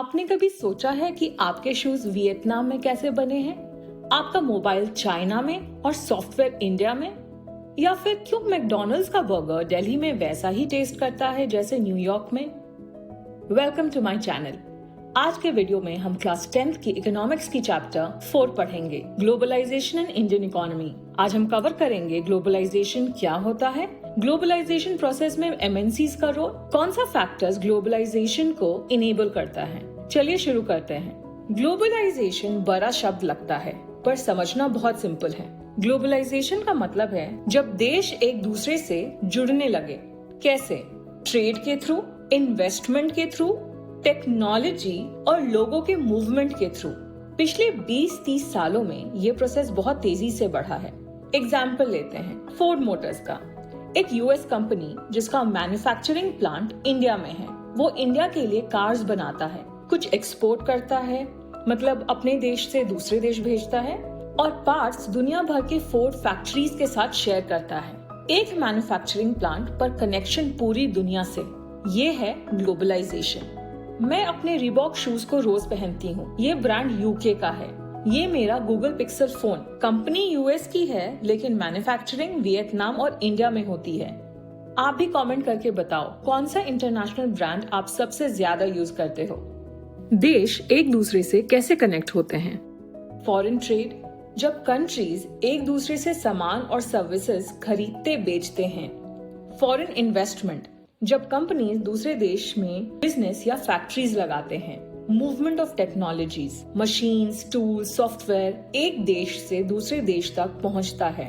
आपने कभी सोचा है कि आपके शूज वियतनाम में कैसे बने हैं, आपका मोबाइल चाइना में और सॉफ्टवेयर इंडिया में? या फिर क्यों मैकडॉनल्ड्स का बर्गर दिल्ली में वैसा ही टेस्ट करता है जैसे न्यूयॉर्क में? Welcome to my channel. आज के वीडियो में हम क्लास 10th की इकोनॉमिक्स की चैप्टर 4 पढ़ेंगे, ग्लोबलाइजेशन एंड इंडियन इकोनॉमी। आज हम कवर करेंगे ग्लोबलाइजेशन क्या होता है, ग्लोबलाइजेशन प्रोसेस में एमएनसीज का रोल, कौन सा फैक्टर्स ग्लोबलाइजेशन को इनेबल करता है। चलिए शुरू करते हैं। ग्लोबलाइजेशन बड़ा शब्द लगता है पर समझना बहुत सिंपल है। ग्लोबलाइजेशन का मतलब है जब देश एक दूसरे से जुड़ने लगे। कैसे? ट्रेड के थ्रू, इन्वेस्टमेंट के थ्रू, टेक्नोलॉजी और लोगों के मूवमेंट के थ्रू। पिछले 20-30 सालों में ये प्रोसेस बहुत तेजी से बढ़ा है। एग्जाम्पल लेते हैं फोर्ड मोटर्स का। एक यूएस कंपनी जिसका मैन्युफैक्चरिंग प्लांट इंडिया में है, वो इंडिया के लिए कार्स बनाता है, कुछ एक्सपोर्ट करता है, मतलब अपने देश से दूसरे देश भेजता है, और पार्ट्स दुनिया भर के फोर्ड फैक्ट्रीज के साथ शेयर करता है। एक मैन्युफैक्चरिंग प्लांट पर कनेक्शन पूरी दुनिया से। ये है ग्लोबलाइजेशन। मैं अपने रिबॉक शूज को रोज पहनती हूँ। ये ब्रांड यूके का है। ये मेरा Google pixel phone, company US की है लेकिन मैन्युफैक्चरिंग वियतनाम और इंडिया में होती है। आप भी कमेंट करके बताओ कौन सा इंटरनेशनल ब्रांड आप सबसे ज्यादा यूज करते हो। देश एक दूसरे से कैसे कनेक्ट होते हैं? फॉरेन ट्रेड, जब कंट्रीज एक दूसरे से सामान और सर्विसेज खरीदते बेचते हैं। फॉरेन इन्वेस्टमेंट, जब कंपनीज दूसरे देश में बिजनेस या फैक्ट्रीज लगाते हैं। Movement of technologies, machines, tools, software एक देश से दूसरे देश तक पहुंचता है।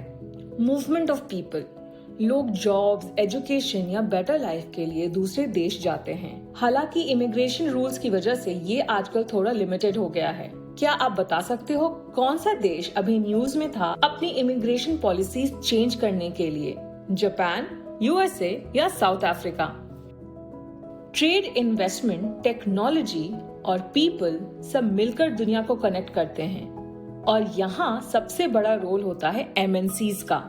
मूवमेंट ऑफ पीपल, लोग जॉब्स, एजुकेशन या बेटर लाइफ के लिए दूसरे देश जाते हैं। हालांकि इमिग्रेशन रूल्स की वजह से ये आजकल थोड़ा लिमिटेड हो गया है। क्या आप बता सकते हो कौन सा देश अभी न्यूज में था अपनी इमिग्रेशन पॉलिसीज चेंज करने के लिए? जापान, यूएसए या south Africa? Trade, investment, technology और पीपल सब मिलकर दुनिया को कनेक्ट करते हैं, और यहाँ सबसे बड़ा रोल होता है एमएनसीज का।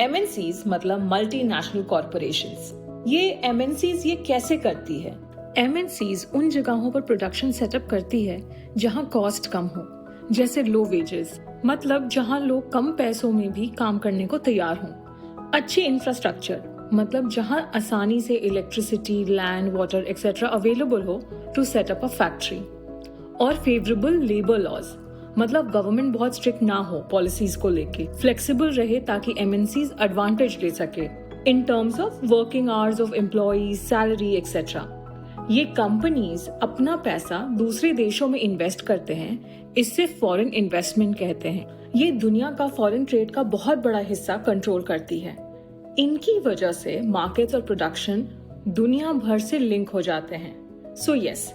एमएनसीज मतलब मल्टीनेशनल कॉर्पोरेशंस। ये एमएनसीज ये कैसे करती है? एमएनसीज उन जगहों पर प्रोडक्शन सेटअप करती है जहाँ कॉस्ट कम हो, जैसे लो वेजेस, मतलब जहाँ लोग कम पैसों में भी काम करने को तैयार हों। अच्छी इंफ्रास्ट्रक्चर, मतलब जहां आसानी से electricity, land, water etcetera available हो to set up a factory. और फेवरेबल लेबर लॉज, मतलब गवर्नमेंट बहुत स्ट्रिक्ट ना हो पॉलिसीज को लेके, फ्लेक्सिबल रहे ताकि एमएनसीज एडवांटेज ले सके in terms of working hours of employees, salary etcetera. ये कंपनीज अपना पैसा दूसरे देशों में इन्वेस्ट करते हैं, इससे फॉरेन इन्वेस्टमेंट कहते हैं। ये दुनिया का फॉरेन ट्रेड का बहुत बड़ा हिस्सा कंट्रोल करती है। इनकी वजह से मार्केट्स और प्रोडक्शन दुनिया भर से लिंक हो जाते हैं। सो यस,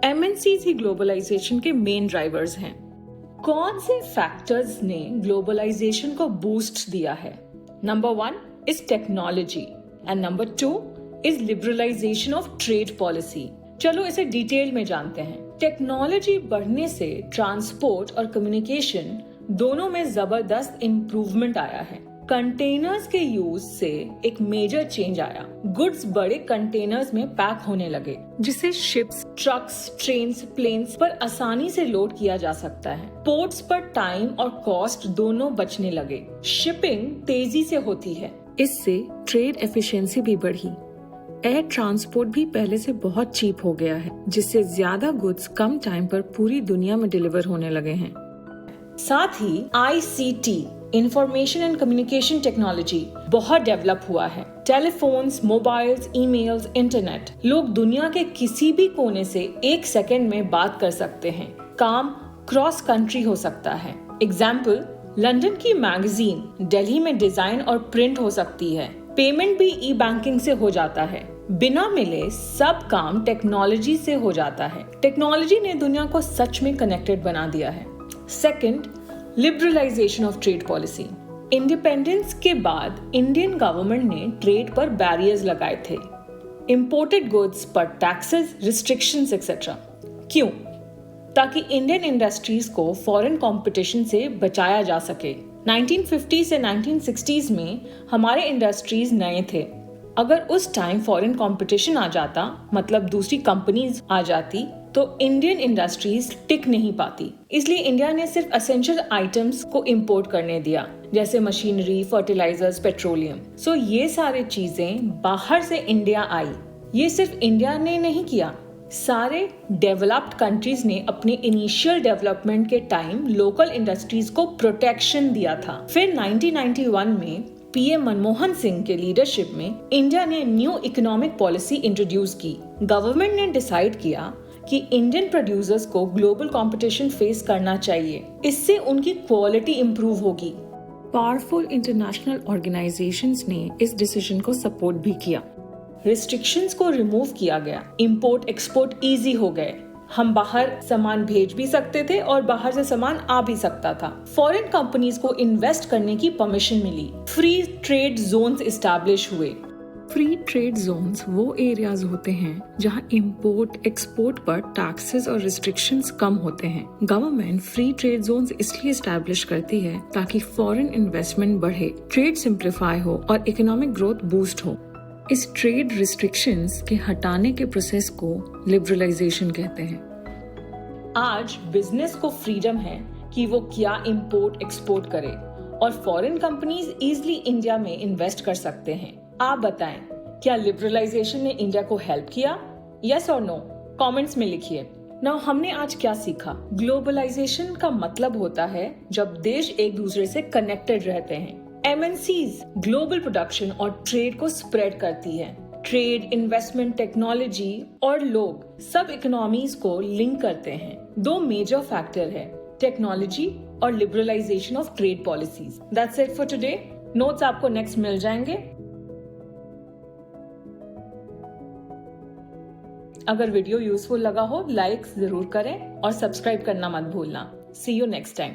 एमएनसीज ही ग्लोबलाइजेशन के मेन ड्राइवर्स हैं। कौन से फैक्टर्स ने ग्लोबलाइजेशन को बूस्ट दिया है? Number 1 is technology and number 2 is liberalisation of trade policy. चलो इसे डिटेल में जानते हैं। टेक्नोलॉजी बढ़ने से ट्रांसपोर्ट और कम्युनिकेशन दोनों में जबरदस्त इम्प्रूवमेंट आया है। कंटेनर्स के यूज से एक मेजर चेंज आया। गुड्स बड़े कंटेनर्स में पैक होने लगे, जिसे शिप्स, ट्रक्स, ट्रेन्स, प्लेन्स पर आसानी से लोड किया जा सकता है। पोर्ट्स पर टाइम और कॉस्ट दोनों बचने लगे। शिपिंग तेजी से होती है, इससे ट्रेड एफिशिएंसी भी बढ़ी। एयर ट्रांसपोर्ट भी पहले से बहुत चीप हो गया है, जिससे ज्यादा गुड्स कम टाइम पर पूरी दुनिया में डिलीवर होने लगे हैं। साथ ही ICT, information and communication technology बहुत डेवलप हुआ है। टेलीफोन्स, मोबाइल्स, ईमेल्स, इंटरनेट, लोग दुनिया के किसी भी कोने से एक सेकंड में बात कर सकते हैं। काम क्रॉस कंट्री हो सकता है। एग्जाम्पल, लंदन की मैगजीन दिल्ली में डिजाइन और प्रिंट हो सकती है। पेमेंट भी ई बैंकिंग से हो जाता है। बिना मिले सब काम टेक्नोलॉजी से हो जाता है। टेक्नोलॉजी ने दुनिया को सच में कनेक्टेड बना दिया है। Second, liberalisation of trade policy. Independence के बाद इंडियन गवर्नमेंट ने ट्रेड पर बैरियर्स लगाए थे। इंपोर्टेड गुड्स पर टैक्सेस, रिस्ट्रिक्शंस एक्सेट्रा। क्यों? ताकि इंडियन इंडस्ट्रीज को फॉरेन कंपटीशन से बचाया जा सके। 1950 से 1960s में हमारे इंडस्ट्रीज नए थे। अगर उस टाइम फॉरेन कंपटीशन आ जाता, मतलब दूसरी कंपनीज आ जाती, तो इंडियन इंडस्ट्रीज टिक नहीं पाती। इसलिए इंडिया ने सिर्फ एसेंशियल आइटम्स को इंपोर्ट करने दिया, जैसे मशीनरी, फर्टिलाइजर्स, पेट्रोलियम। सो ये सारी चीजें बाहर से इंडिया आई। ये सिर्फ इंडिया ने नहीं किया, सारे डेवलप्ड कंट्रीज ने अपने इनिशियल डेवलपमेंट के टाइम लोकल इंडस्ट्रीज को प्रोटेक्शन दिया था। फिर 1991 में पीएम मनमोहन सिंह के लीडरशिप में इंडिया ने न्यू इकोनॉमिक पॉलिसी इंट्रोड्यूस की। गवर्नमेंट ने डिसाइड किया कि इंडियन प्रोड्यूसर्स को ग्लोबल कंपटीशन फेस करना चाहिए, इससे उनकी क्वालिटी इंप्रूव होगी। पावरफुल इंटरनेशनल ऑर्गेनाइजेशंस ने इस डिसीजन को सपोर्ट भी किया। रिस्ट्रिक्शंस को रिमूव किया गया, इंपोर्ट एक्सपोर्ट इजी हो गए। हम बाहर सामान भेज भी सकते थे और बाहर से सामान आ भी सकता था। फॉरेन कंपनीज को इन्वेस्ट करने की परमिशन मिली। फ्री ट्रेड जोन्स एस्टैब्लिश हुए। फ्री ट्रेड जोन्स वो एरियाज होते हैं जहां इंपोर्ट एक्सपोर्ट पर टैक्सेस और रिस्ट्रिक्शंस कम होते हैं। गवर्नमेंट फ्री ट्रेड जोन्स इसलिए एस्टैब्लिश करती है ताकि फॉरेन इन्वेस्टमेंट बढ़े, ट्रेड सिंप्लीफाई हो और इकोनॉमिक ग्रोथ बूस्ट हो। इस ट्रेड रिस्ट्रिक्शंस के हटाने के प्रोसेस को लिबरलाइजेशन कहते हैं। आज बिजनेस को फ्रीडम है कि वो क्या इंपोर्ट एक्सपोर्ट करे और फॉरेन कंपनीज इजीली इंडिया में इन्वेस्ट कर सकते हैं। आप बताएं, क्या लिबरलाइजेशन ने इंडिया को हेल्प किया? यस और नो? कमेंट्स में लिखिए। नाउ हमने आज क्या सीखा? ग्लोबलाइजेशन का मतलब होता है जब देश एक दूसरे से कनेक्टेड रहते हैं। MNCs ग्लोबल प्रोडक्शन और ट्रेड को स्प्रेड करती है। ट्रेड, इन्वेस्टमेंट, टेक्नोलॉजी और लोग सब इकोनॉमीज को लिंक करते हैं। दो मेजर फैक्टर है, टेक्नोलॉजी और liberalisation of trade policies. That's it for today. Notes आपको नेक्स्ट मिल जाएंगे। अगर वीडियो यूजफुल लगा हो, लाइक जरूर करें और सब्सक्राइब करना मत भूलना। सी यू नेक्स्ट टाइम।